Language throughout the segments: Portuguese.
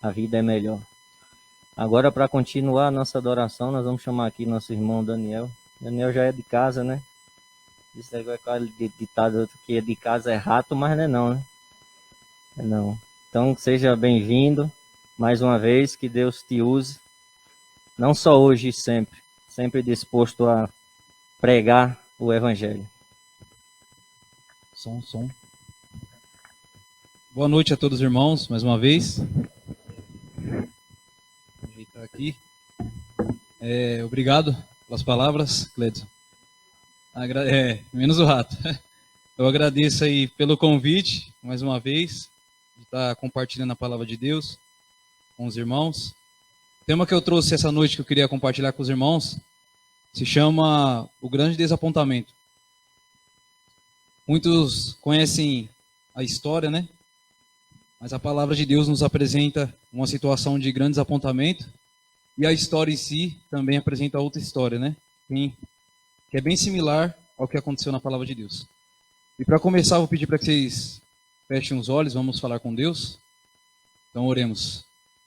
a vida é melhor. Agora, para continuar a nossa adoração, nós vamos chamar aqui nosso irmão Daniel. Daniel já é de casa, né? Isso aí vai com ditado que é de casa é rato, mas não é não, né? É não. Então, seja bem-vindo mais uma vez, que Deus te use, não só hoje e sempre, sempre disposto a pregar o Evangelho. Som. Boa noite a todos os irmãos, mais uma vez. Vou ajeitar aqui. Obrigado pelas palavras, Cledson. Menos o rato. Eu agradeço aí pelo convite, mais uma vez, de estar compartilhando a palavra de Deus com os irmãos. O tema que eu trouxe essa noite que eu queria compartilhar com os irmãos se chama O Grande Desapontamento. Muitos conhecem a história, né? Mas a palavra de Deus nos apresenta uma situação de grande desapontamento e a história em si também apresenta outra história, né? Que é bem similar ao que aconteceu na palavra de Deus. E para começar, eu vou pedir para que vocês fechem os olhos, vamos falar com Deus. Então oremos.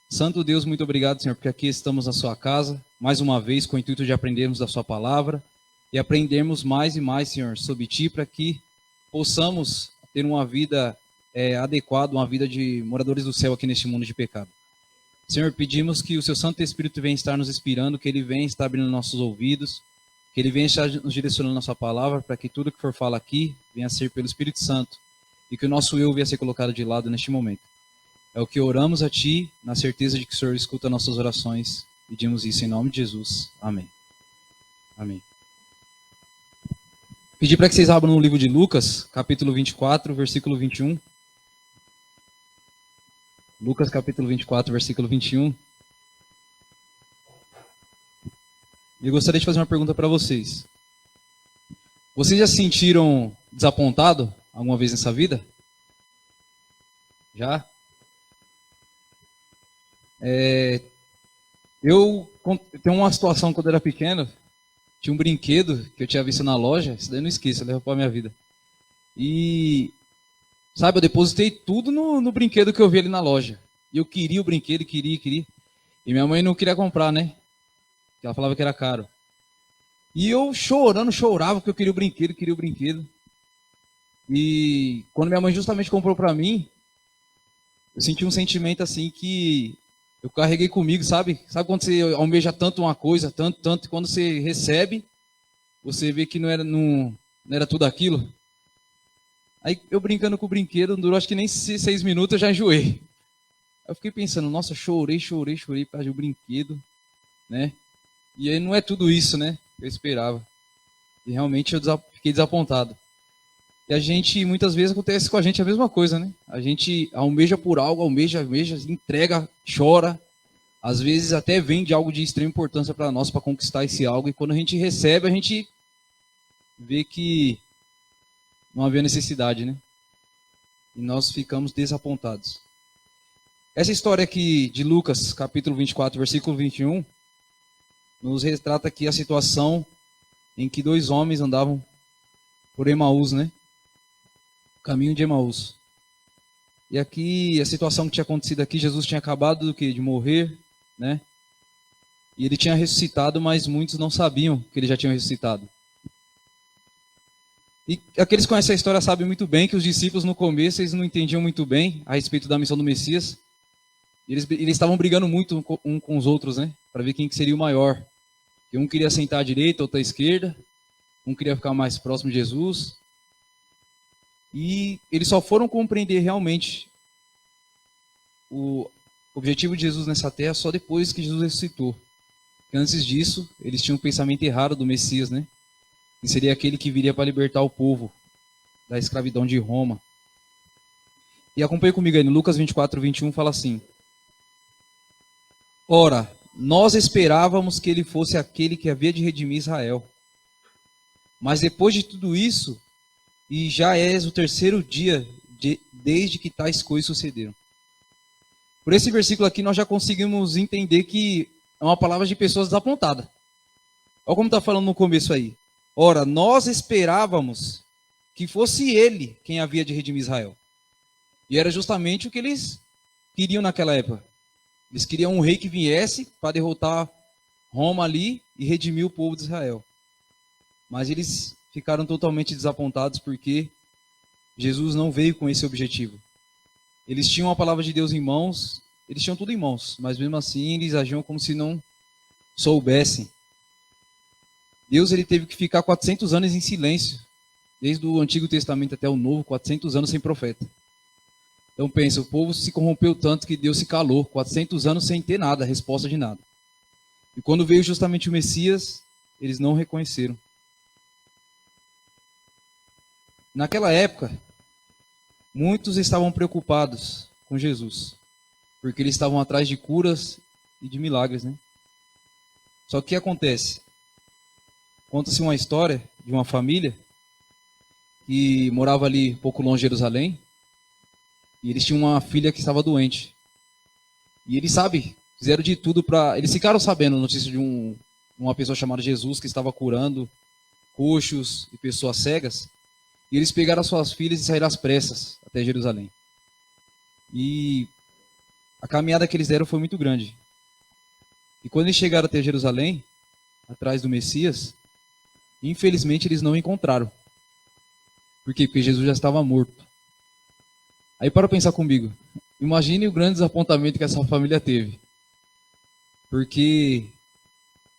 Santo Deus, muito obrigado, Senhor, porque aqui estamos na sua casa, mais uma vez, com o intuito de aprendermos da sua palavra e aprendermos mais e mais, Senhor, sobre ti, para que possamos ter uma vida adequada, uma vida de moradores do céu aqui neste mundo de pecado. Senhor, pedimos que o seu Santo Espírito venha estar nos inspirando, que ele venha estar abrindo nossos ouvidos, que ele venha estar nos direcionando a sua palavra, para que tudo que for falar aqui venha a ser pelo Espírito Santo e que o nosso eu venha a ser colocado de lado neste momento. É o que oramos a ti, na certeza de que o Senhor escuta nossas orações. Pedimos isso em nome de Jesus. Amém. Amém. Pedir para que vocês abram no livro de Lucas, capítulo 24, versículo 21. Lucas, capítulo 24, versículo 21. Eu gostaria de fazer uma pergunta para vocês. Vocês já se sentiram desapontados alguma vez nessa vida? Já? Eu tenho uma situação quando eu era pequeno, tinha um brinquedo que eu tinha visto na loja, isso daí eu não esqueço, eu levo para a minha vida. E, sabe, eu depositei tudo no brinquedo que eu vi ali na loja. E eu queria o brinquedo, queria. E minha mãe não queria comprar, né? Porque ela falava que era caro. E eu chorava porque eu queria o brinquedo. E quando minha mãe justamente comprou para mim, eu senti um sentimento assim que eu carreguei comigo, sabe? Sabe quando você almeja tanto uma coisa, tanto, e quando você recebe, você vê que não era tudo aquilo? Aí eu brincando com o brinquedo, não durou acho que nem 6 minutos, eu já enjoei. Aí eu fiquei pensando, nossa, chorei por causa do brinquedo, né? E aí não é tudo isso, né? Que eu esperava. E realmente eu fiquei desapontado. E a gente, muitas vezes, acontece com a gente a mesma coisa, né? A gente almeja por algo, almeja, entrega, chora. Às vezes até vem de algo de extrema importância para nós, para conquistar esse algo. E quando a gente recebe, a gente vê que não havia necessidade, né? E nós ficamos desapontados. Essa história aqui de Lucas, capítulo 24, versículo 21, nos retrata aqui a situação em que 2 homens andavam por Emaús, né? Caminho de Emaús. E aqui, a situação que tinha acontecido aqui, Jesus tinha acabado de morrer, né? E ele tinha ressuscitado, mas muitos não sabiam que ele já tinha ressuscitado. E aqueles que conhecem a história sabem muito bem que os discípulos no começo eles não entendiam muito bem a respeito da missão do Messias. Eles estavam brigando muito um com os outros, né? Para ver quem que seria o maior. E um queria sentar à direita, outro à esquerda. Um queria ficar mais próximo de Jesus. E eles só foram compreender realmente o objetivo de Jesus nessa terra só depois que Jesus ressuscitou. Porque antes disso, eles tinham um pensamento errado do Messias, né? Que seria aquele que viria para libertar o povo da escravidão de Roma. E acompanhe comigo aí, no Lucas 24, 21, fala assim: Ora, nós esperávamos que ele fosse aquele que havia de redimir Israel. Mas depois de tudo isso, e já és o 3º dia desde que tais coisas sucederam. Por esse versículo aqui, nós já conseguimos entender que é uma palavra de pessoas desapontadas. Olha como está falando no começo aí. Ora, nós esperávamos que fosse ele quem havia de redimir Israel. E era justamente o que eles queriam naquela época. Eles queriam um rei que viesse para derrotar Roma ali e redimir o povo de Israel. Mas eles ficaram totalmente desapontados porque Jesus não veio com esse objetivo. Eles tinham a palavra de Deus em mãos, eles tinham tudo em mãos, mas mesmo assim eles agiam como se não soubessem. Deus ele teve que ficar 400 anos em silêncio, desde o Antigo Testamento até o Novo, 400 anos sem profeta. Então pensa, o povo se corrompeu tanto que Deus se calou, 400 anos sem ter nada, resposta de nada. E quando veio justamente o Messias, eles não reconheceram. Naquela época, muitos estavam preocupados com Jesus, porque eles estavam atrás de curas e de milagres, né? Só que o que acontece? Conta-se uma história de uma família que morava ali um pouco longe de Jerusalém, e eles tinham uma filha que estava doente. E eles, fizeram de tudo para... Eles ficaram sabendo a notícia de uma pessoa chamada Jesus que estava curando coxos e pessoas cegas. E eles pegaram as suas filhas e saíram às pressas até Jerusalém. E a caminhada que eles deram foi muito grande. E quando eles chegaram até Jerusalém, atrás do Messias, infelizmente eles não o encontraram. Por quê? Porque Jesus já estava morto. Aí para pensar comigo. Imagine o grande desapontamento que essa família teve. Porque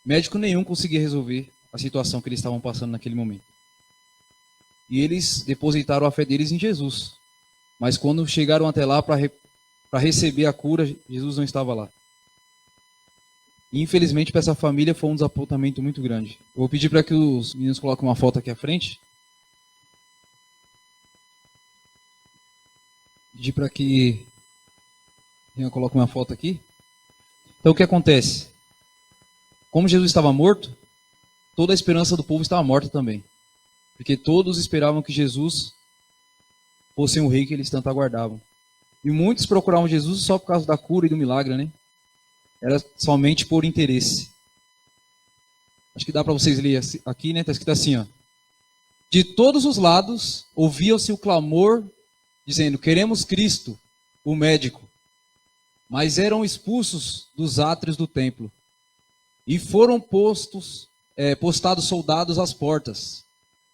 médico nenhum conseguia resolver a situação que eles estavam passando naquele momento. E eles depositaram a fé deles em Jesus. Mas quando chegaram até lá para receber a cura, Jesus não estava lá. E infelizmente para essa família foi um desapontamento muito grande. Eu vou pedir para que os meninos coloquem uma foto aqui à frente. Pedir para que Rian coloque uma foto aqui. Então o que acontece? Como Jesus estava morto, toda a esperança do povo estava morta também. Porque todos esperavam que Jesus fosse um rei que eles tanto aguardavam. E muitos procuravam Jesus só por causa da cura e do milagre, né? Era somente por interesse. Acho que dá para vocês lerem aqui, né? Está escrito assim, ó. De todos os lados ouvia-se o clamor, dizendo, queremos Cristo, o médico. Mas eram expulsos dos átrios do templo. E foram postados soldados às portas.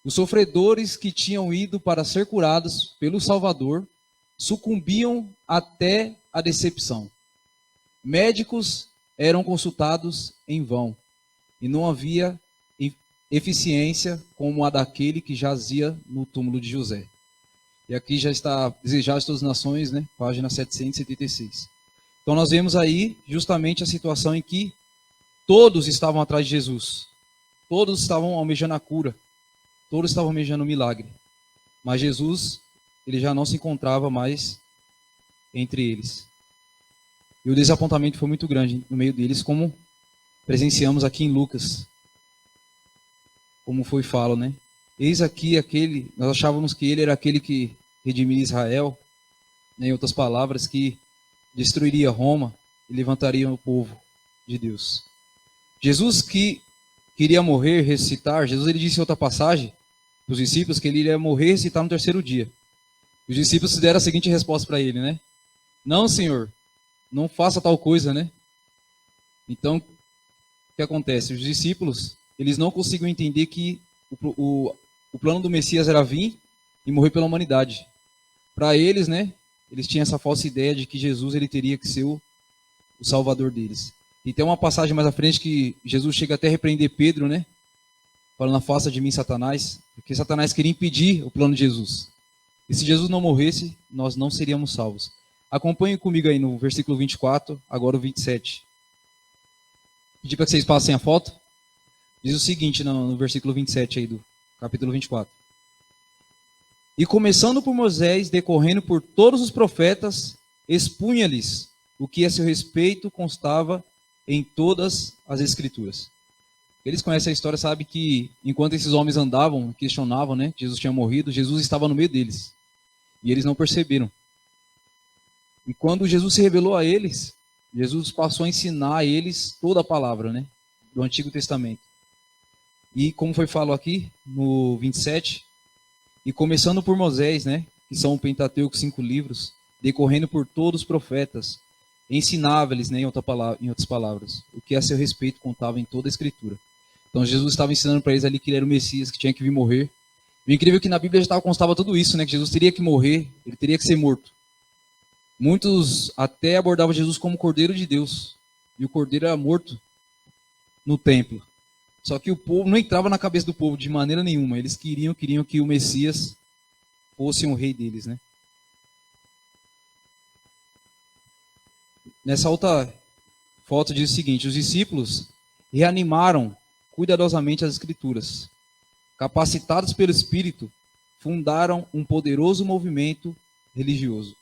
Os sofredores que tinham ido para ser curados pelo Salvador sucumbiam até a decepção. Médicos eram consultados em vão, e não havia eficiência como a daquele que jazia no túmulo de José. E aqui já está Desejado de Todas as Nações, né? Página 776. Então nós vemos aí justamente a situação em que todos estavam atrás de Jesus. Todos estavam almejando a cura. Todos estavam almejando o milagre. Mas Jesus, ele já não se encontrava mais entre eles. E o desapontamento foi muito grande no meio deles, como presenciamos aqui em Lucas. Como foi falo, né? Eis aqui aquele, nós achávamos que ele era aquele que redimiria Israel, né, em outras palavras, que destruiria Roma e levantaria o povo de Deus. Jesus que queria morrer, ressuscitar, Jesus ele disse em outra passagem para os discípulos que ele iria morrer e ressuscitar no terceiro dia. Os discípulos deram a seguinte resposta para ele, né? Não, Senhor, não faça tal coisa, né? Então, o que acontece? Os discípulos, eles não conseguiam entender que o plano do Messias era vir e morrer pela humanidade. Para eles, né? Eles tinham essa falsa ideia de que Jesus ele teria que ser o Salvador deles. E tem uma passagem mais à frente que Jesus chega até a repreender Pedro, né? Falando, afasta de mim, Satanás, porque Satanás queria impedir o plano de Jesus. E se Jesus não morresse, nós não seríamos salvos. Acompanhem comigo aí no versículo 24, agora o 27. Pedir para que vocês passem a foto. Diz o seguinte no versículo 27 aí do capítulo 24. E começando por Moisés, decorrendo por todos os profetas, expunha-lhes o que a seu respeito constava em todas as escrituras. Eles conhecem a história, sabem que enquanto esses homens andavam, questionavam, né, Jesus tinha morrido, Jesus estava no meio deles. E eles não perceberam. E quando Jesus se revelou a eles, Jesus passou a ensinar a eles toda a palavra, né, do Antigo Testamento. E como foi falado aqui no 27, e começando por Moisés, né, que são o Pentateuco, 5 livros, decorrendo por todos os profetas, ensinava-lhes, né, em outras palavras, o que a seu respeito contava em toda a Escritura. Então Jesus estava ensinando para eles ali que ele era o Messias, que tinha que vir morrer. O incrível é que na Bíblia já constava tudo isso, né, que Jesus teria que morrer, ele teria que ser morto. Muitos até abordavam Jesus como Cordeiro de Deus, e o Cordeiro era morto no templo. Só que o povo não entrava na cabeça do povo de maneira nenhuma. Eles queriam que o Messias fosse um rei deles, né? Nessa outra foto diz o seguinte: os discípulos reanimaram cuidadosamente as Escrituras. Capacitados pelo Espírito, fundaram um poderoso movimento religioso.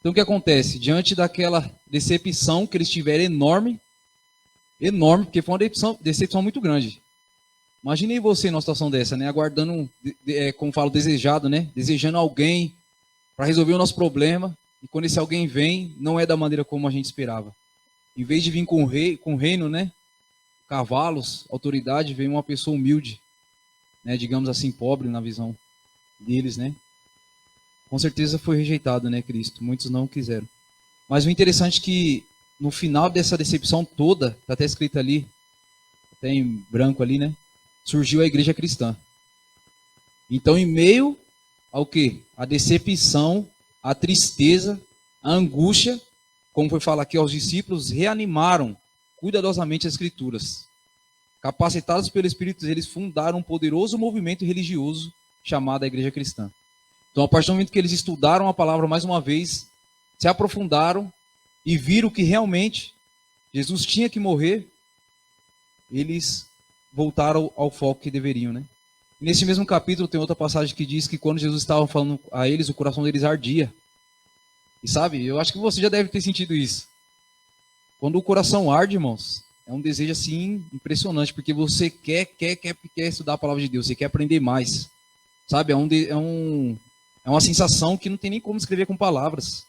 Então o que acontece? Diante daquela decepção que eles tiveram enorme, porque foi uma decepção muito grande. Imagine você numa situação dessa, né? Aguardando, como falo, desejado, né? Desejando alguém para resolver o nosso problema. E quando esse alguém vem, não é da maneira como a gente esperava. Em vez de vir com o reino, né? Cavalos, autoridade, vem uma pessoa humilde, né? Digamos assim, pobre na visão deles, né? Com certeza foi rejeitado, né, Cristo? Muitos não quiseram. Mas o interessante é que no final dessa decepção toda, está até escrito ali, até em branco ali, né? Surgiu a igreja cristã. Então, em meio ao quê? A decepção, a tristeza, a angústia, como foi falar aqui aos discípulos, reanimaram cuidadosamente as Escrituras. Capacitados pelo Espírito, eles fundaram um poderoso movimento religioso chamado a igreja cristã. Então, a partir do momento que eles estudaram a palavra mais uma vez, se aprofundaram e viram que realmente Jesus tinha que morrer, eles voltaram ao foco que deveriam, né? E nesse mesmo capítulo tem outra passagem que diz que quando Jesus estava falando a eles, o coração deles ardia. E sabe, eu acho que você já deve ter sentido isso. Quando o coração arde, irmãos, é um desejo assim impressionante, porque você quer estudar a palavra de Deus, você quer aprender mais. Sabe, é uma sensação que não tem nem como escrever com palavras.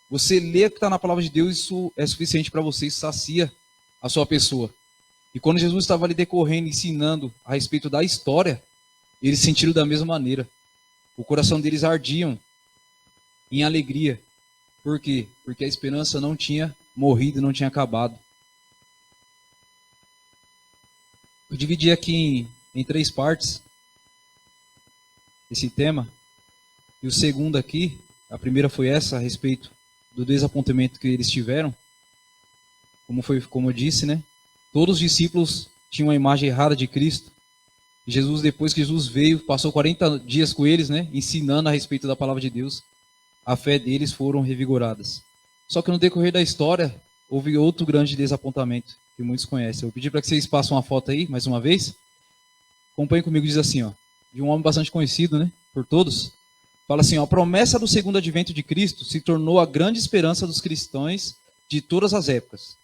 Você lê o que está na palavra de Deus, isso é suficiente para você, isso sacia a sua pessoa. E quando Jesus estava ali decorrendo, ensinando a respeito da história, eles sentiram da mesma maneira. O coração deles ardiam em alegria. Por quê? Porque a esperança não tinha morrido, não tinha acabado. Eu dividi aqui em 3 partes esse tema. E o segundo aqui, a primeira foi essa, a respeito do desapontamento que eles tiveram. Como eu disse, né? Todos os discípulos tinham uma imagem errada de Cristo. E Jesus, depois que Jesus veio, passou 40 dias com eles, né? Ensinando a respeito da palavra de Deus. A fé deles foram revigoradas. Só que no decorrer da história, houve outro grande desapontamento, que muitos conhecem. Eu vou pedir para que vocês passem uma foto aí, mais uma vez. Acompanhe comigo, diz assim, ó, de um homem bastante conhecido, né? Por todos. Fala assim, ó, a promessa do segundo advento de Cristo se tornou a grande esperança dos cristãos de todas as épocas.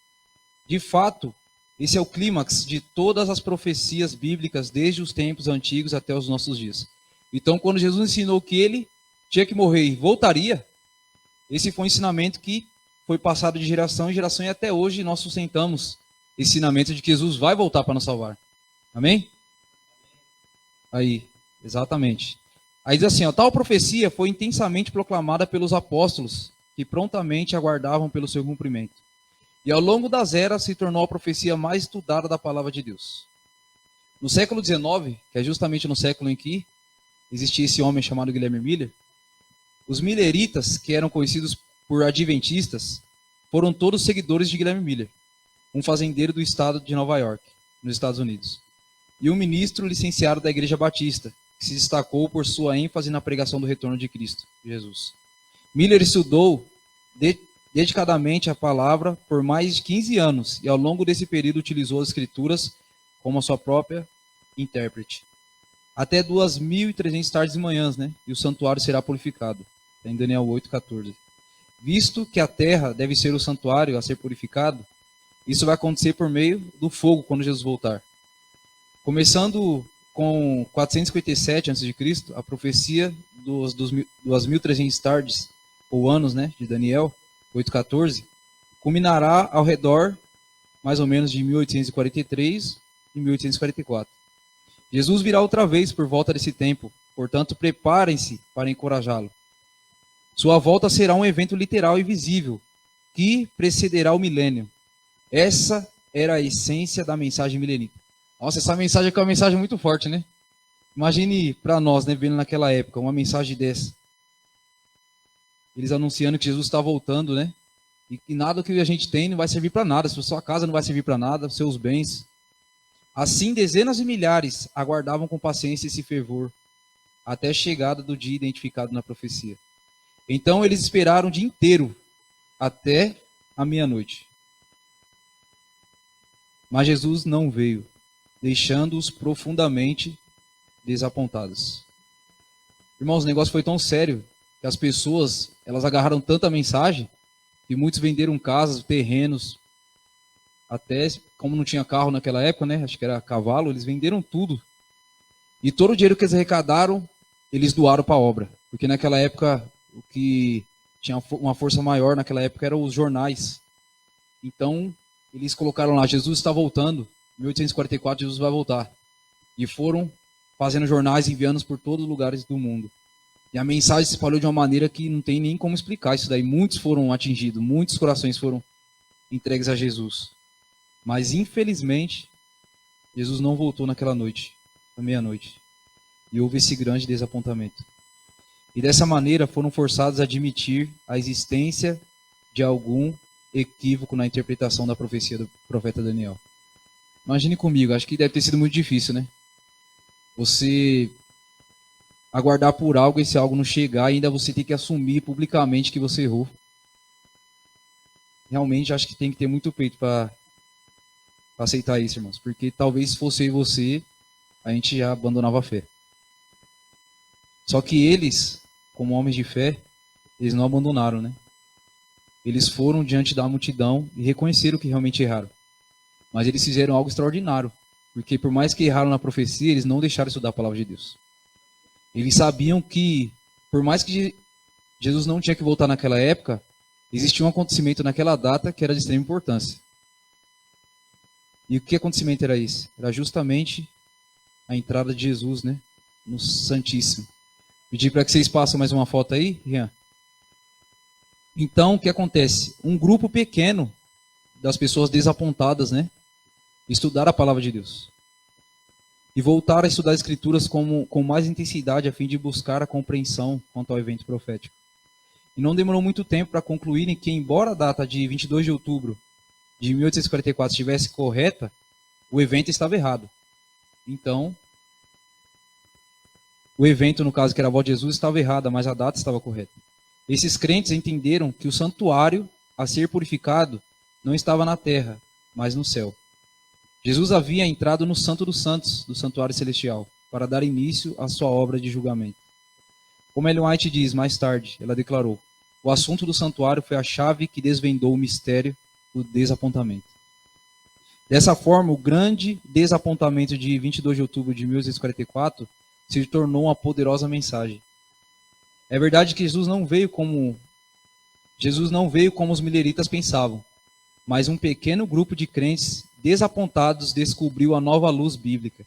De fato, esse é o clímax de todas as profecias bíblicas, desde os tempos antigos até os nossos dias. Então, quando Jesus ensinou que ele tinha que morrer e voltaria, esse foi um ensinamento que foi passado de geração em geração e até hoje nós sustentamos esse ensinamento de que Jesus vai voltar para nos salvar. Amém? Aí, exatamente. Aí diz assim, ó, tal profecia foi intensamente proclamada pelos apóstolos, que prontamente aguardavam pelo seu cumprimento. E ao longo das eras se tornou a profecia mais estudada da palavra de Deus. No século XIX, que é justamente no século em que existia esse homem chamado Guilherme Miller, os milleritas, que eram conhecidos por adventistas, foram todos seguidores de Guilherme Miller, um fazendeiro do estado de Nova York, nos Estados Unidos, e um ministro licenciado da Igreja Batista, que se destacou por sua ênfase na pregação do retorno de Cristo, Jesus. Miller estudou dedicadamente a palavra por mais de 15 anos e ao longo desse período utilizou as escrituras como a sua própria intérprete. Até 2.300 tardes e manhãs, né? E o santuário será purificado. Está em Daniel 8:14. Visto que a terra deve ser o santuário a ser purificado, isso vai acontecer por meio do fogo quando Jesus voltar. Começando com 457 a.C., a profecia das 2.300 tardes ou anos, né, de Daniel 8:14, culminará ao redor mais ou menos de 1843 e 1844. Jesus virá outra vez por volta desse tempo, portanto preparem-se para encorajá-lo. Sua volta será um evento literal e visível, que precederá o milênio. Essa era a essência da mensagem milenita. Nossa, essa mensagem é uma mensagem muito forte, né? Imagine para nós, né, vendo naquela época, uma mensagem dessa. Eles anunciando que Jesus está voltando, né? E que nada que a gente tem não vai servir para nada. Sua casa não vai servir para nada, seus bens. Assim, dezenas de milhares aguardavam com paciência esse fervor, até a chegada do dia identificado na profecia. Então, eles esperaram o dia inteiro, até a meia-noite. Mas Jesus não veio, deixando-os profundamente desapontados. Irmãos, o negócio foi tão sério que as pessoas, elas agarraram tanta mensagem que muitos venderam casas, terrenos, até como não tinha carro naquela época, né? Acho que era cavalo, eles venderam tudo. E todo o dinheiro que eles arrecadaram, eles doaram para a obra. Porque naquela época, o que tinha uma força maior naquela época eram os jornais. Então, eles colocaram lá, Jesus está voltando, 1844 Jesus vai voltar. E foram fazendo jornais, enviando por todos os lugares do mundo. E a mensagem se espalhou de uma maneira que não tem nem como explicar isso daí. Muitos foram atingidos, muitos corações foram entregues a Jesus. Mas, infelizmente, Jesus não voltou naquela noite, à meia-noite. E houve esse grande desapontamento. E dessa maneira foram forçados a admitir a existência de algum equívoco na interpretação da profecia do profeta Daniel. Imagine comigo, acho que deve ter sido muito difícil, né? Você aguardar por algo, esse algo não chegar, e ainda você ter que assumir publicamente que você errou. Realmente acho que tem que ter muito peito para aceitar isso, irmãos. Porque talvez se fosse eu e você, a gente já abandonava a fé. Só que eles, como homens de fé, eles não abandonaram, né? Eles foram diante da multidão e reconheceram que realmente erraram. Mas eles fizeram algo extraordinário. Porque por mais que erraram na profecia, eles não deixaram de estudar a palavra de Deus. Eles sabiam que, por mais que Jesus não tinha que voltar naquela época, existia um acontecimento naquela data que era de extrema importância. E o que acontecimento era esse? Era justamente a entrada de Jesus, né, no Santíssimo. Pedir para que vocês passem mais uma foto aí, Rian. Então, o que acontece? Um grupo pequeno das pessoas desapontadas, né, estudaram a palavra de Deus. E voltaram a estudar as Escrituras com mais intensidade a fim de buscar a compreensão quanto ao evento profético. E não demorou muito tempo para concluírem que, embora a data de 22 de outubro de 1844 estivesse correta, o evento estava errado. Então, o evento, no caso que era a volta de Jesus, estava errada, mas a data estava correta. Esses crentes entenderam que o santuário a ser purificado não estava na terra, mas no céu. Jesus havia entrado no Santo dos Santos, do santuário celestial, para dar início à sua obra de julgamento. Como Ellen White diz mais tarde, ela declarou: o assunto do santuário foi a chave que desvendou o mistério do desapontamento. Dessa forma, o grande desapontamento de 22 de outubro de 1844 se tornou uma poderosa mensagem. É verdade que Jesus não veio como os mileritas pensavam, mas um pequeno grupo de crentes desapontados descobriu a nova luz bíblica.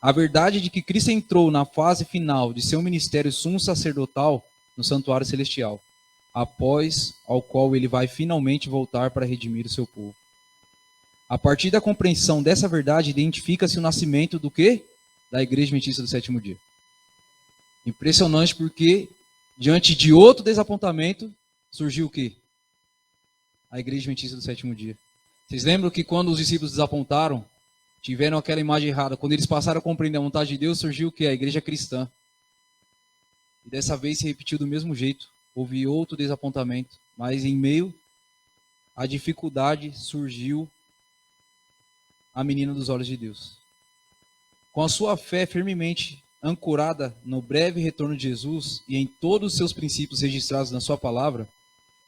A verdade de que Cristo entrou na fase final de seu ministério sumo sacerdotal no santuário celestial, após ao qual ele vai finalmente voltar para redimir o seu povo. A partir da compreensão dessa verdade, identifica-se o nascimento do quê? Da Igreja Adventista do Sétimo Dia. Impressionante porque, diante de outro desapontamento, surgiu o quê? A Igreja Adventista do Sétimo Dia. Vocês lembram que quando os discípulos desapontaram, tiveram aquela imagem errada, quando eles passaram a compreender a vontade de Deus, surgiu o quê? A Igreja Cristã. E dessa vez se repetiu do mesmo jeito. Houve outro desapontamento, mas em meio à dificuldade surgiu a menina dos olhos de Deus. Com a sua fé firmemente ancorada no breve retorno de Jesus e em todos os seus princípios registrados na sua palavra,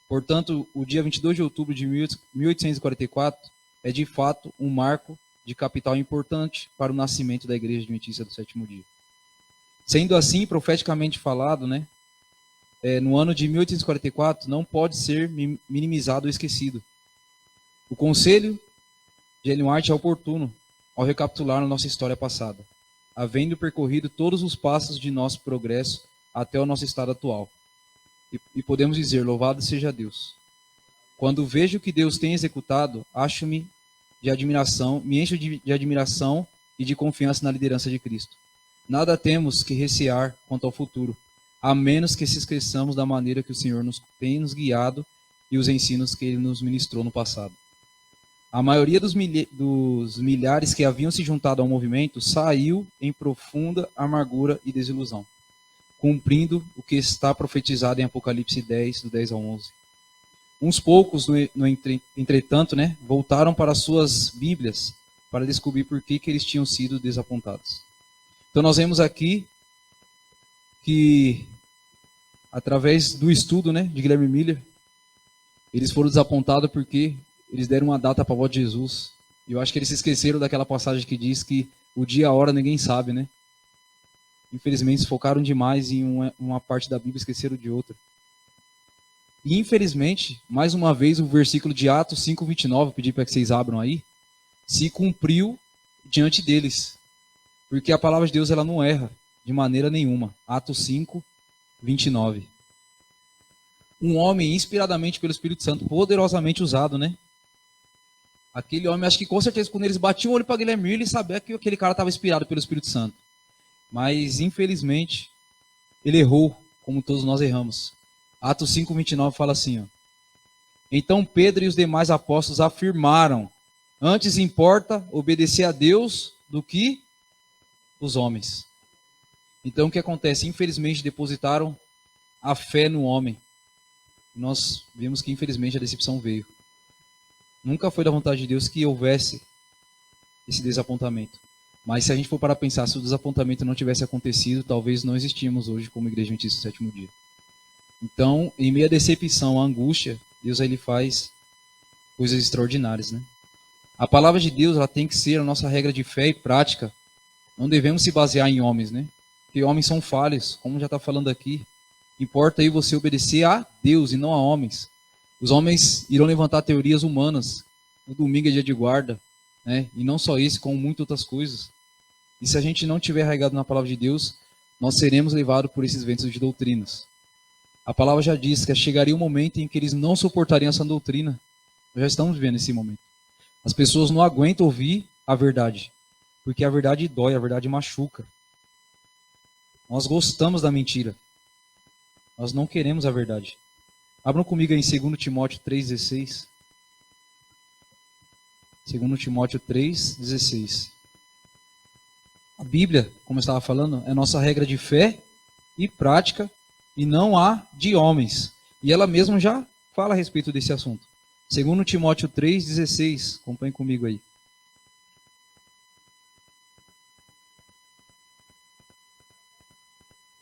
portanto, o dia 22 de outubro de 1844 é de fato um marco de capital importante para o nascimento da Igreja Adventista do Sétimo Dia. Sendo assim, profeticamente falado, né, no ano de 1844 não pode ser minimizado ou esquecido. O conselho de Ellen White é oportuno ao recapitular a nossa história passada, havendo percorrido todos os passos de nosso progresso até o nosso estado atual. E podemos dizer, louvado seja Deus. Quando vejo o que Deus tem executado, me encho de admiração e de confiança na liderança de Cristo. Nada temos que recear quanto ao futuro, a menos que se esqueçamos da maneira que o Senhor tem nos guiado e os ensinos que Ele nos ministrou no passado. A maioria dos milhares que haviam se juntado ao movimento saiu em profunda amargura e desilusão, cumprindo o que está profetizado em Apocalipse 10, do 10 ao 11. Uns poucos, entretanto, voltaram para suas Bíblias para descobrir por que eles tinham sido desapontados. Então nós vemos aqui que, através do estudo de Guilherme Miller, eles foram desapontados porque eles deram uma data para a volta de Jesus. E eu acho que eles se esqueceram daquela passagem que diz que o dia e a hora ninguém sabe, né? Infelizmente, se focaram demais em uma parte da Bíblia e esqueceram de outra. E, infelizmente, mais uma vez, o versículo de Atos 5:29, pedi para que vocês abram aí, se cumpriu diante deles. Porque a palavra de Deus ela não erra de maneira nenhuma. Atos 5:29. Um homem inspiradamente pelo Espírito Santo, poderosamente usado, Aquele homem, acho que com certeza, quando eles batiam o olho para Guilherme Miller, ele sabia que aquele cara estava inspirado pelo Espírito Santo. Mas, infelizmente, ele errou, como todos nós erramos. Atos 5:29 fala assim, Então Pedro e os demais apóstolos afirmaram, antes importa obedecer a Deus do que os homens. Então o que acontece? Infelizmente depositaram a fé no homem. Nós vimos que infelizmente a decepção veio. Nunca foi da vontade de Deus que houvesse esse desapontamento. Mas se a gente for para pensar, se o desapontamento não tivesse acontecido, talvez não existíamos hoje como Igreja Adventista do Sétimo Dia. Então, em meio à decepção, à angústia, Deus aí faz coisas extraordinárias, A palavra de Deus ela tem que ser a nossa regra de fé e prática. Não devemos se basear em homens, Porque homens são falhos, como já está falando aqui. Importa aí você obedecer a Deus e não a homens. Os homens irão levantar teorias humanas. No domingo é dia de guarda, E não só isso, como muitas outras coisas. E se a gente não estiver arraigado na palavra de Deus, nós seremos levados por esses ventos de doutrinas. A palavra já diz que chegaria um momento em que eles não suportariam essa doutrina. Nós já estamos vivendo esse momento. As pessoas não aguentam ouvir a verdade. Porque a verdade dói, a verdade machuca. Nós gostamos da mentira. Nós não queremos a verdade. Abram comigo aí em 2 Timóteo 3,16. 2 Timóteo 3,16. A Bíblia, como eu estava falando, é nossa regra de fé e prática e não há de homens. E ela mesma já fala a respeito desse assunto. 2 Timóteo 3,16. Acompanhe comigo aí.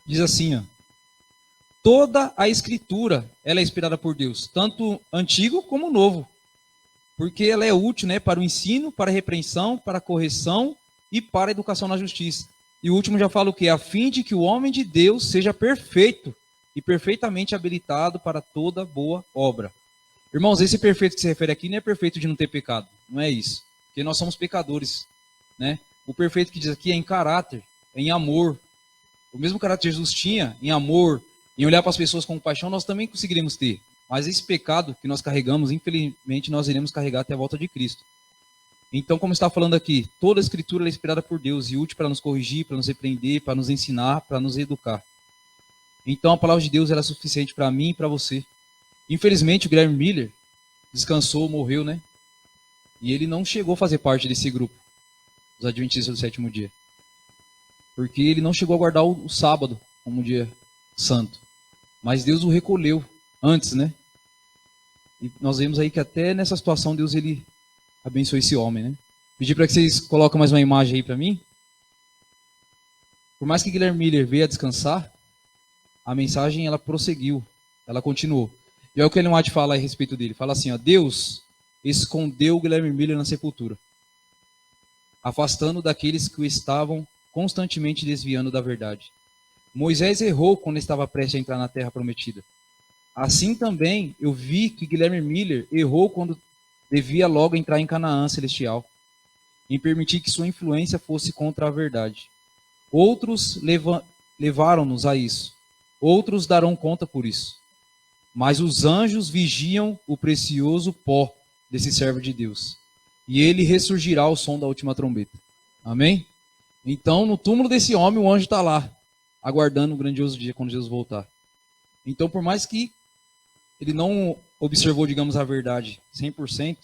Diz assim, toda a Escritura ela é inspirada por Deus, tanto antigo como novo, porque ela é útil para o ensino, para a repreensão, para a correção e para a educação na justiça. E o último já fala o quê? A fim de que o homem de Deus seja perfeito e perfeitamente habilitado para toda boa obra. Irmãos, esse perfeito que se refere aqui não é perfeito de não ter pecado, não é isso, porque nós somos pecadores, O perfeito que diz aqui é em caráter, é em amor. O mesmo caráter que Jesus tinha, em amor, em olhar para as pessoas com paixão, nós também conseguiremos ter. Mas esse pecado que nós carregamos, infelizmente, nós iremos carregar até a volta de Cristo. Então, como está falando aqui, toda a Escritura é inspirada por Deus e útil para nos corrigir, para nos repreender, para nos ensinar, para nos educar. Então, a palavra de Deus ela é suficiente para mim e para você. Infelizmente, o Guilherme Miller descansou, morreu, E ele não chegou a fazer parte desse grupo, os Adventistas do Sétimo Dia. Porque ele não chegou a guardar o sábado como um dia santo. Mas Deus o recolheu antes, E nós vemos aí que até nessa situação Deus ele abençoou esse homem, Pedir para que vocês coloquem mais uma imagem aí para mim. Por mais que Guilherme Miller veio a descansar, a mensagem ela prosseguiu, ela continuou. E olha o que Ellen White fala a respeito dele. Fala assim, Deus escondeu Guilherme Miller na sepultura, afastando daqueles que o estavam constantemente desviando da verdade. Moisés errou quando estava prestes a entrar na terra prometida. Assim também eu vi que Guilherme Miller errou quando devia logo entrar em Canaã celestial, em permitir que sua influência fosse contra a verdade. Outros levaram-nos a isso. Outros darão conta por isso. Mas os anjos vigiam o precioso pó desse servo de Deus. E ele ressurgirá ao som da última trombeta. Amém? Então, no túmulo desse homem, o anjo está lá, aguardando o grandioso dia quando Jesus voltar. Então, por mais que ele não observou, digamos, a verdade 100%,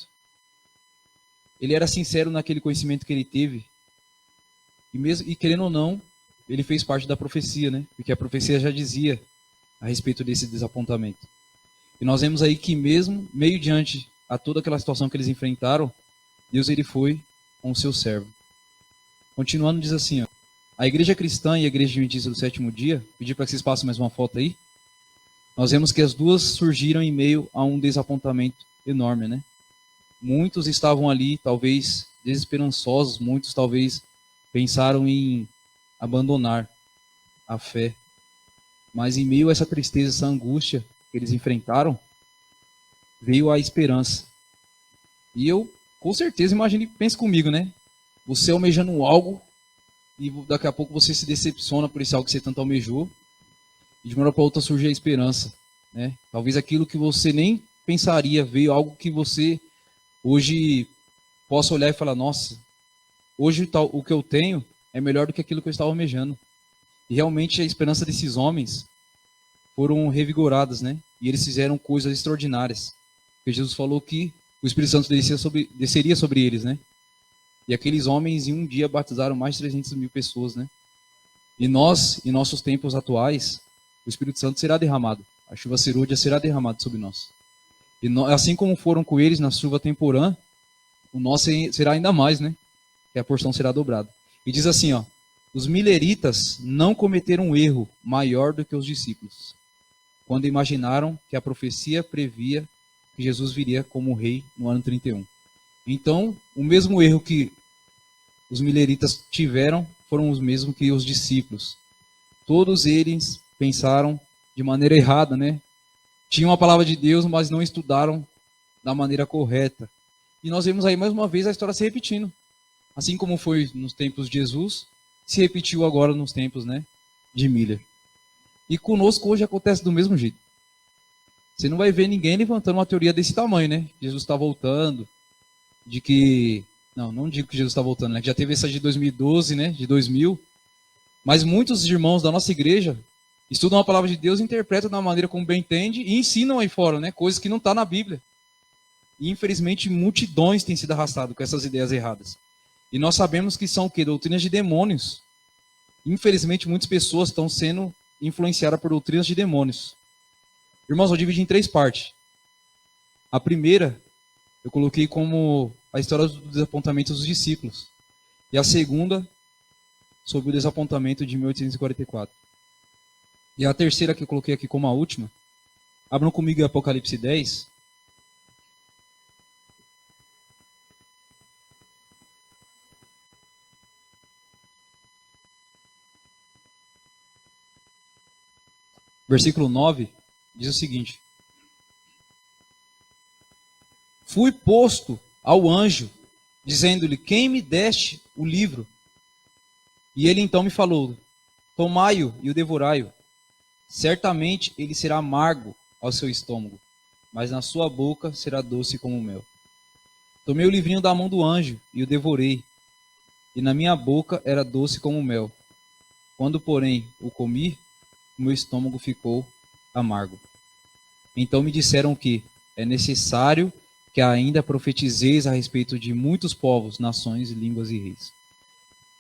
ele era sincero naquele conhecimento que ele teve. E querendo ou não, ele fez parte da profecia, né? Porque a profecia já dizia a respeito desse desapontamento. E nós vemos aí que mesmo meio diante a toda aquela situação que eles enfrentaram, Deus ele foi com o seu servo. Continuando, diz assim, ó, a igreja cristã e a igreja adventista do sétimo dia, pedir para que vocês passem mais uma foto aí, nós vemos que as duas surgiram em meio a um desapontamento enorme, né? Muitos estavam ali, talvez, desesperançosos, muitos talvez pensaram em abandonar a fé. Mas em meio a essa tristeza, essa angústia que eles enfrentaram, veio a esperança. E eu, com certeza, imagine, pense comigo, né? Você almejando algo e daqui a pouco você se decepciona por esse algo que você tanto almejou. E de uma hora para outra surge a esperança, né? Talvez aquilo que você nem pensaria, veio algo que você hoje possa olhar e falar, nossa, hoje o que eu tenho é melhor do que aquilo que eu estava almejando. E realmente a esperança desses homens foram revigoradas, né? E eles fizeram coisas extraordinárias. Porque Jesus falou que o Espírito Santo desceria sobre eles, né? E aqueles homens em um dia batizaram mais de 300 mil pessoas, né? E nós, em nossos tempos atuais, o Espírito Santo será derramado. A chuva serôdia será derramada sobre nós. E assim como foram com eles na chuva temporã, o nosso será ainda mais, né? Que a porção será dobrada. E diz assim, ó, os mileritas não cometeram um erro maior do que os discípulos, quando imaginaram que a profecia previa que Jesus viria como rei no ano 31. Então, o mesmo erro que os mileritas tiveram foram os mesmos que os discípulos. Todos eles pensaram de maneira errada, né? Tinham a palavra de Deus, mas não estudaram da maneira correta. E nós vemos aí mais uma vez a história se repetindo. Assim como foi nos tempos de Jesus, se repetiu agora nos tempos, né, de Miller. E conosco hoje acontece do mesmo jeito. Você não vai ver ninguém levantando uma teoria desse tamanho, né? Jesus está voltando, de que... Não digo que Jesus está voltando, né? Já teve essa de 2012, né? De 2000. Mas muitos irmãos da nossa igreja estudam a palavra de Deus, interpretam da maneira como bem entende e ensinam aí fora, né? Coisas que não estão na Bíblia. E infelizmente multidões têm sido arrastadas com essas ideias erradas. E nós sabemos que são o quê? Doutrinas de demônios. Infelizmente muitas pessoas estão sendo influenciadas por doutrinas de demônios. Irmãos, eu dividi em 3 partes. A primeira, eu coloquei como a história dos desapontamentos dos discípulos. E a segunda, sobre o desapontamento de 1844. E a terceira que eu coloquei aqui como a última, abram comigo em Apocalipse 10. Versículo 9, diz o seguinte: fui posto ao anjo, dizendo-lhe, quem me deste o livro? E ele então me falou, tomai-o e o devorai-o. Certamente ele será amargo ao seu estômago, mas na sua boca será doce como mel. Tomei o livrinho da mão do anjo e o devorei, e na minha boca era doce como mel. Quando, porém, o comi, o meu estômago ficou amargo. Então me disseram que é necessário que ainda profetizeis a respeito de muitos povos, nações, línguas e reis.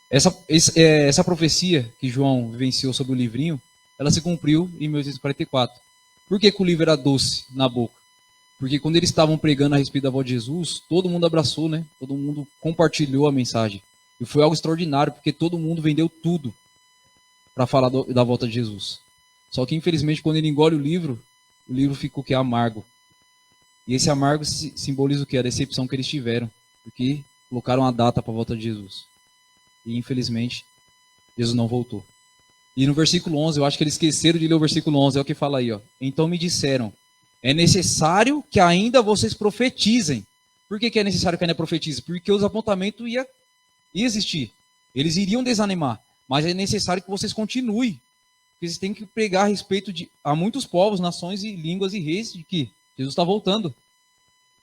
Essa profecia que João vivenciou sobre o livrinho, ela se cumpriu em 1844. Por que o livro era doce na boca? Porque quando eles estavam pregando a respeito da volta de Jesus, todo mundo abraçou, né? Todo mundo compartilhou a mensagem. E foi algo extraordinário, porque todo mundo vendeu tudo para falar da volta de Jesus. Só que, infelizmente, quando ele engole o livro fica o que? Amargo. E esse amargo simboliza o que? A decepção que eles tiveram. Porque colocaram a data para a volta de Jesus. E, infelizmente, Jesus não voltou. E no versículo 11, eu acho que eles esqueceram de ler o versículo 11. É o que fala aí, ó. Então me disseram, é necessário que ainda vocês profetizem. Por que é necessário que ainda profetizem? Porque os apontamentos ia existir. Eles iriam desanimar. Mas é necessário que vocês continuem Porque vocês têm que pregar a respeito a muitos povos, nações e línguas e reis de que Jesus está voltando.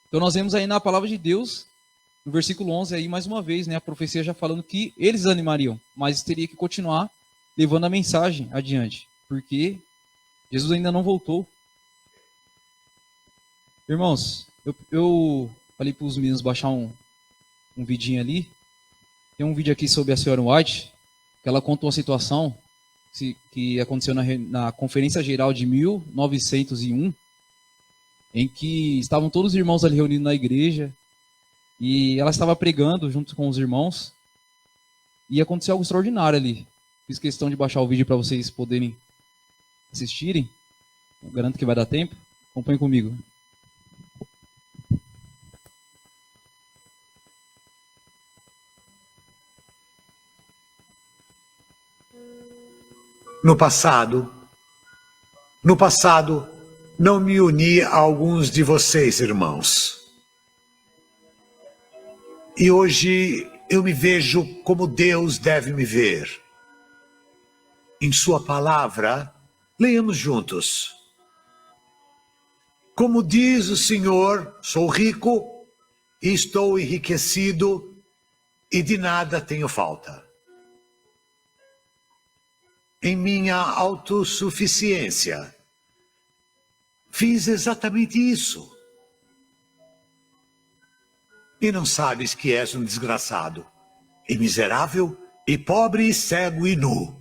Então nós vemos aí na palavra de Deus, no versículo 11 aí mais uma vez, né, a profecia já falando que eles animariam, mas teria que continuar levando a mensagem adiante, porque Jesus ainda não voltou. Irmãos, eu falei para os meninos baixar um vidinho ali. Tem um vídeo aqui sobre a senhora White, que ela contou uma situação que aconteceu na Conferência Geral de 1901, em que estavam todos os irmãos ali reunidos na igreja, e ela estava pregando junto com os irmãos, e aconteceu algo extraordinário ali. Fiz questão de baixar o vídeo para vocês poderem assistirem. Eu garanto que vai dar tempo. Acompanhe comigo. No passado, não me uni a alguns de vocês, irmãos. E hoje eu me vejo como Deus deve me ver. Em sua palavra, leiamos juntos. Como diz o Senhor, sou rico e estou enriquecido e de nada tenho falta. Em minha autossuficiência, fiz exatamente isso. E não sabes que és um desgraçado, e miserável, e pobre, e cego, e nu.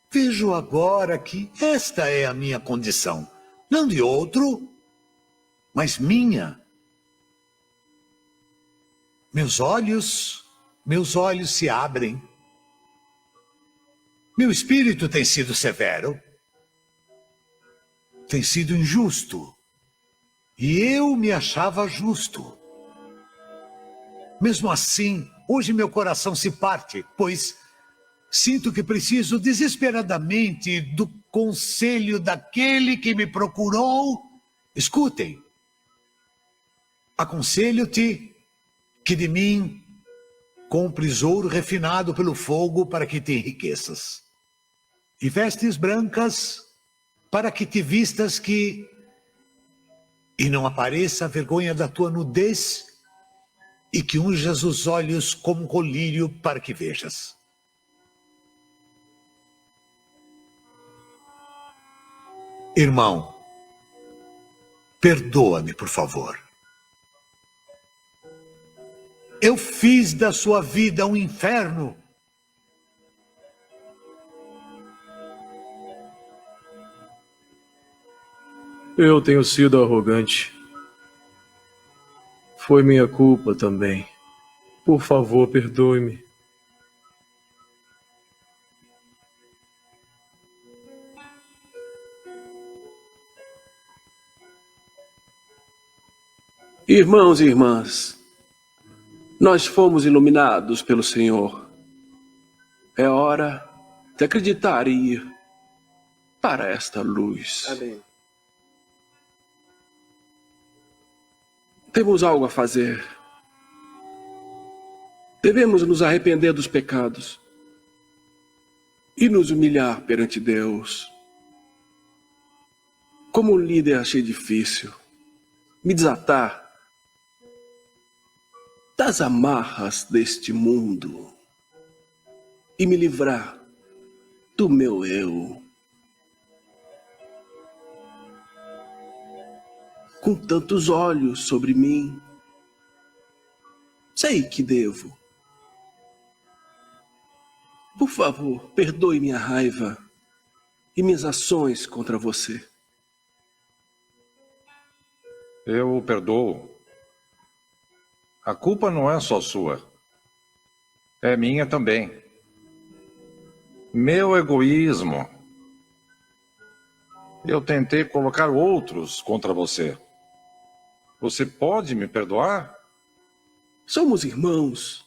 Vejo agora que esta é a minha condição, não de outro, mas minha. Meus olhos se abrem. Meu espírito tem sido severo, tem sido injusto, e eu me achava justo. Mesmo assim, hoje meu coração se parte, pois sinto que preciso desesperadamente do conselho daquele que me procurou. Escutem, aconselho-te que de mim compres ouro refinado pelo fogo para que te enriqueças. E vestes brancas para que te vistas e não apareça a vergonha da tua nudez, e que unjas os olhos como um colírio para que vejas. Irmão, perdoa-me, por favor. Eu fiz da sua vida um inferno. Eu tenho sido arrogante. Foi minha culpa também. Por favor, perdoe-me. Irmãos e irmãs, nós fomos iluminados pelo Senhor. É hora de acreditar e ir para esta luz. Amém. Temos algo a fazer. Devemos nos arrepender dos pecados e nos humilhar perante Deus. Como um líder achei difícil me desatar das amarras deste mundo e me livrar do meu eu. Com tantos olhos sobre mim, sei que devo. Por favor, perdoe minha raiva e minhas ações contra você. Eu o perdoo. A culpa não é só sua. É minha também. Meu egoísmo. Eu tentei colocar outros contra você. Você pode me perdoar? Somos irmãos,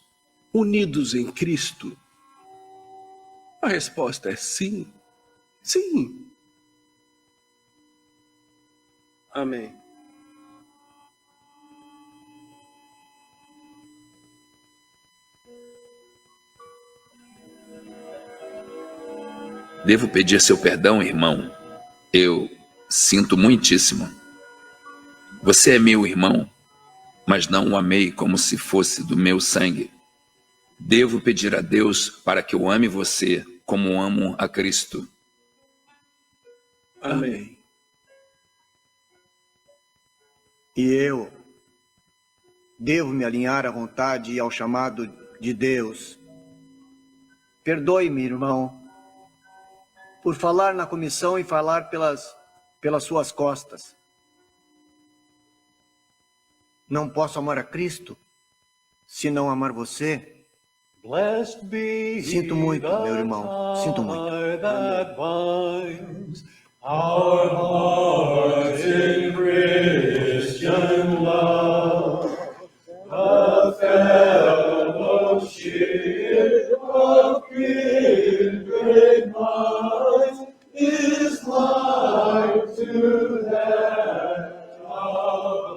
unidos em Cristo. A resposta é sim. Sim. Amém. Devo pedir seu perdão, irmão? Eu sinto muitíssimo. Você é meu irmão, mas não o amei como se fosse do meu sangue. Devo pedir a Deus para que eu ame você como amo a Cristo. Amém. E eu devo me alinhar à vontade e ao chamado de Deus. Perdoe-me, irmão, por falar na comissão e falar pelas suas costas. Não posso amar a Cristo se não amar você. Sinto muito, meu irmão. Sinto muito. Our hearts in Christian love, a fellowship of kindred minds is like to that above.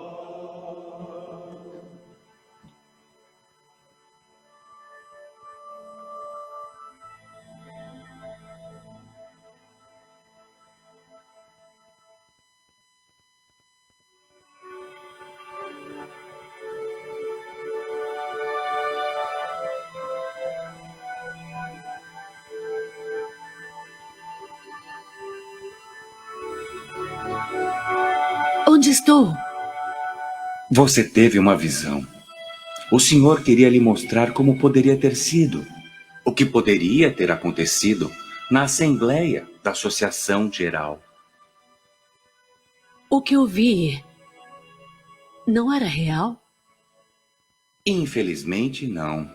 Onde estou? Você teve uma visão. O Senhor queria lhe mostrar como poderia ter sido, o que poderia ter acontecido na Assembleia da Associação Geral. O que eu vi não era real? Infelizmente, não.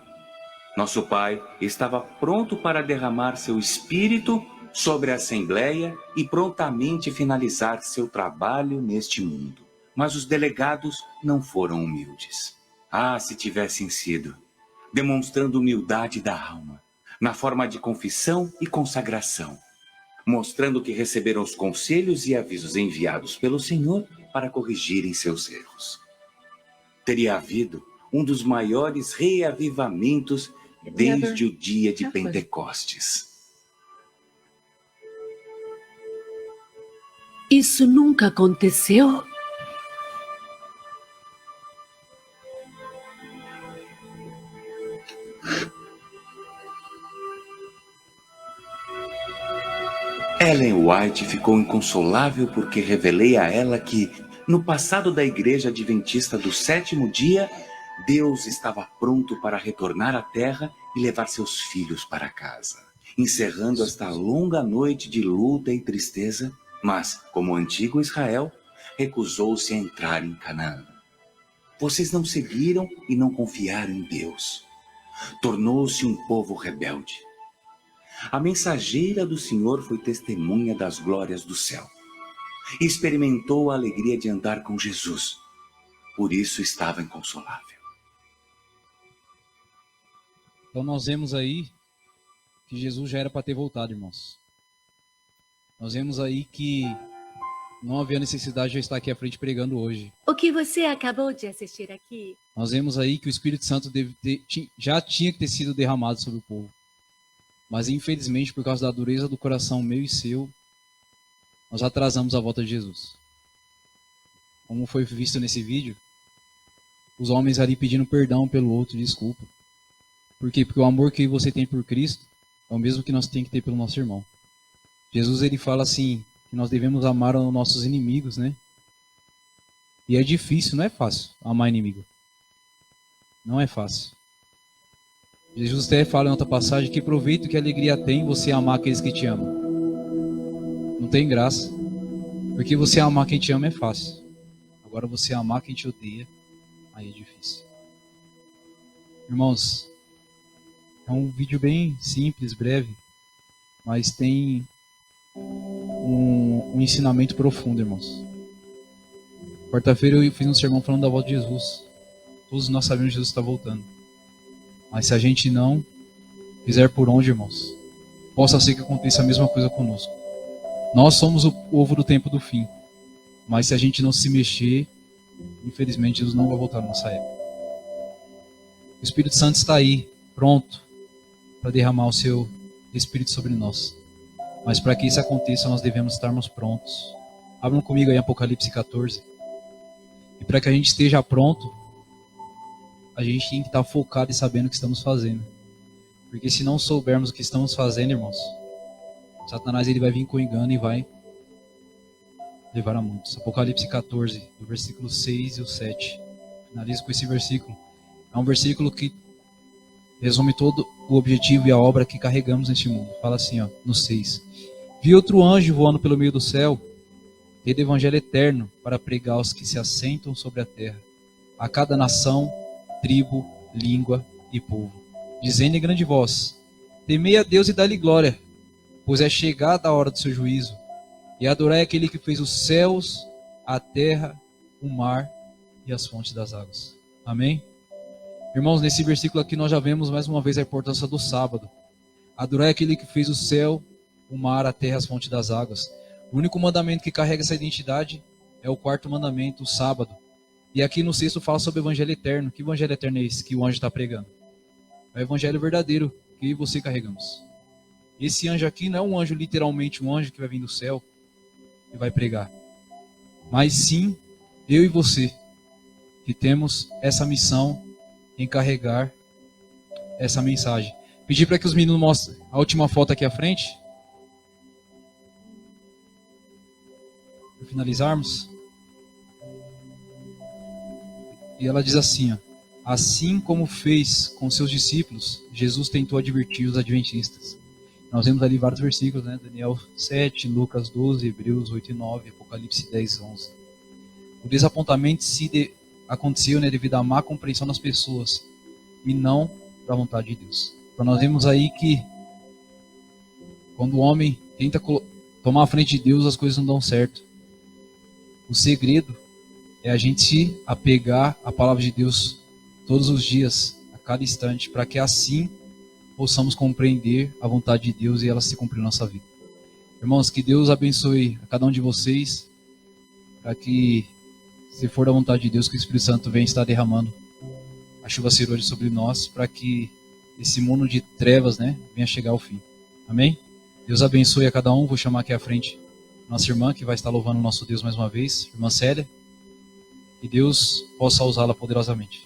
Nosso Pai estava pronto para derramar seu Espírito sobre a Assembleia e prontamente finalizar seu trabalho neste mundo. Mas os delegados não foram humildes. Ah, se tivessem sido, demonstrando humildade da alma, na forma de confissão e consagração, mostrando que receberam os conselhos e avisos enviados pelo Senhor para corrigirem seus erros. Teria havido um dos maiores reavivamentos desde o dia de Pentecostes. Isso nunca aconteceu? Ellen White ficou inconsolável porque revelei a ela que, no passado da Igreja Adventista do Sétimo Dia, Deus estava pronto para retornar à Terra e levar seus filhos para casa, encerrando esta longa noite de luta e tristeza, mas, como o antigo Israel, recusou-se a entrar em Canaã. Vocês não seguiram e não confiaram em Deus. Tornou-se um povo rebelde. A mensageira do Senhor foi testemunha das glórias do céu. Experimentou a alegria de andar com Jesus. Por isso estava inconsolável. Então nós vemos aí que Jesus já era para ter voltado, irmãos. Nós vemos aí que não havia necessidade de eu estar aqui à frente pregando hoje. O que você acabou de assistir aqui? Nós vemos aí que o Espírito Santo já tinha que ter sido derramado sobre o povo. Mas infelizmente, por causa da dureza do coração meu e seu, nós atrasamos a volta de Jesus. Como foi visto nesse vídeo, os homens ali pedindo perdão pelo outro, desculpa. Por quê? Porque o amor que você tem por Cristo é o mesmo que nós temos que ter pelo nosso irmão. Jesus, ele fala assim, que nós devemos amar os nossos inimigos, né? E é difícil, não é fácil amar inimigo. Não é fácil. Jesus até fala em outra passagem que proveito que alegria tem você amar aqueles que te amam. Não tem graça. Porque você amar quem te ama é fácil. Agora você amar quem te odeia, aí é difícil. Irmãos, é um vídeo bem simples, breve, mas tem um ensinamento profundo, irmãos. Quarta-feira eu fiz um sermão falando da volta de Jesus. Todos nós sabemos que Jesus está voltando. Mas se a gente não fizer por onde, irmãos, possa ser que aconteça a mesma coisa conosco. Nós somos o povo do tempo do fim. Mas se a gente não se mexer, infelizmente Jesus não vai voltar na nossa época. O Espírito Santo está aí, pronto, para derramar o seu Espírito sobre nós. Mas para que isso aconteça, nós devemos estarmos prontos. Abram comigo aí Apocalipse 14. E para que a gente esteja pronto, a gente tem que estar focado e sabendo o que estamos fazendo. Porque se não soubermos o que estamos fazendo, irmãos, Satanás ele vai vir com engano e vai levar a muitos. Apocalipse 14, do versículo 6 e o 7. Finalizo com esse versículo. É um versículo que resume todo o objetivo e a obra que carregamos neste mundo. Fala assim, ó, no 6. Vi outro anjo voando pelo meio do céu, tendo evangelho eterno para pregar aos que se assentam sobre a terra, a cada nação, tribo, língua e povo, dizendo em grande voz: temei a Deus e dá-lhe glória, pois é chegada a hora do seu juízo, e adorai aquele que fez os céus, a terra, o mar e as fontes das águas. Amém? Irmãos, nesse versículo aqui nós já vemos mais uma vez a importância do sábado. Adorai aquele que fez o céu, o mar, a terra, as fontes das águas. O único mandamento que carrega essa identidade é o quarto mandamento, o sábado. E aqui no 6 fala sobre o evangelho eterno. Que evangelho eterno é esse que o anjo está pregando? É o evangelho verdadeiro que eu e você carregamos. Esse anjo aqui não é um anjo literalmente, um anjo que vai vir do céu e vai pregar. Mas sim, eu e você, que temos essa missão em carregar essa mensagem. Pedir para que os meninos mostrem a última foto aqui à frente. Para finalizarmos. E ela diz assim, ó: assim como fez com seus discípulos, Jesus tentou advertir os adventistas. Nós vemos ali vários versículos, né? Daniel 7, Lucas 12, Hebreus 8 e 9, Apocalipse 10, 11. O desapontamento aconteceu, né, devido à má compreensão das pessoas e não da vontade de Deus. Então nós vemos aí que quando o homem tenta tomar a frente de Deus, as coisas não dão certo. O segredo é a gente se apegar à palavra de Deus todos os dias, a cada instante, para que assim possamos compreender a vontade de Deus e ela se cumprir na nossa vida. Irmãos, que Deus abençoe a cada um de vocês, para que, se for da vontade de Deus, que o Espírito Santo venha estar derramando a chuva ser hoje sobre nós, para que esse mundo de trevas, né, venha chegar ao fim. Amém? Deus abençoe a cada um. Vou chamar aqui à frente nossa irmã, que vai estar louvando o nosso Deus mais uma vez, irmã Célia. Que Deus possa usá-la poderosamente.